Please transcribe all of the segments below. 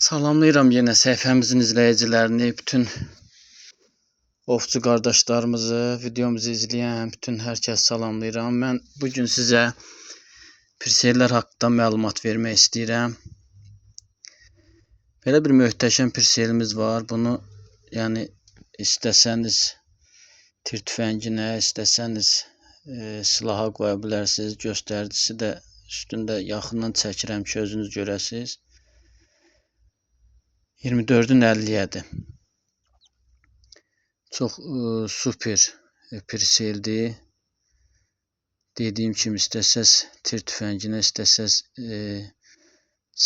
Salamlayıram yenə səhifəmizin izləyicilərini, bütün ovçu qardaşlarımızı, videomuzu izləyən bütün hər kəs salamlayıram. Mən bugün sizə pirseylər haqqında məlumat vermək istəyirəm. Belə bir möhtəşəm pirseyimiz var. Bunu istəsəniz tir tüfənginə, istəsəniz silaha qoya bilərsiniz. Göstəricisi də üstündə yaxından çəkirəm ki, özünüz görəsiniz. 24'ün 50'yədir. Çox super pirseydir. Dediyim kimi istəsəz tir tüfənginə, istəsəz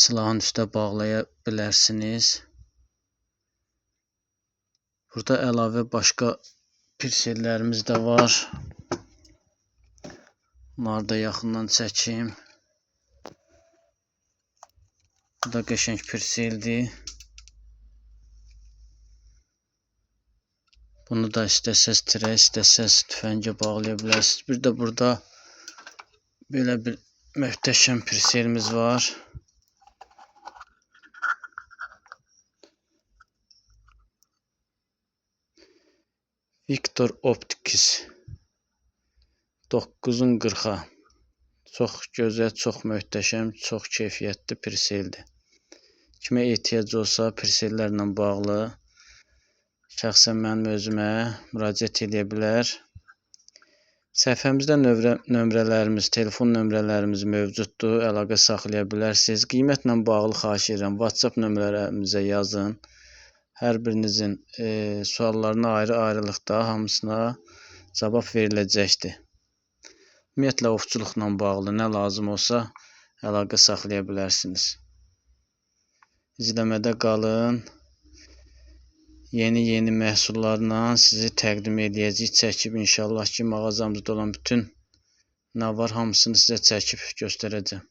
silahın üstə bağlaya bilərsiniz. Burada əlavə başqa pirseylərimiz də var. Bunları da yaxından çəkim. Bu da qəşəng pirseydir. Bunu da istəsəz tirə, istəsəz tüfəngə bağlaya bilərsiniz. Bir də burada belə bir möhtəşəm pirseyimiz var. Victor Optics 9'un 40'a. Çox gözəl, çox möhtəşəm, çox keyfiyyətli pirseydir. Kimə ehtiyac olsa pirseylərlə bağlı şəxsən mənim özümə müraciət edə bilər. Səhifəmizdə nömrələrimiz, telefon nömrələrimiz mövcuddur. Əlaqə saxlaya bilərsiniz. Qiymətlə bağlı xahiş edirəm. WhatsApp nömrələrimizə yazın. Hər birinizin suallarına ayrı-ayrılıqda hamısına cavab veriləcəkdir. Ümumiyyətlə ovçuluqla bağlı nə lazım olsa əlaqə saxlaya bilərsiniz. İzləmədə qalın. Yeni məhsullarla sizi təqdim edəcəyik. Çəkib inşallah ki, mağazamızda olan bütün nə var hamısını sizə çəkib göstərəcəm.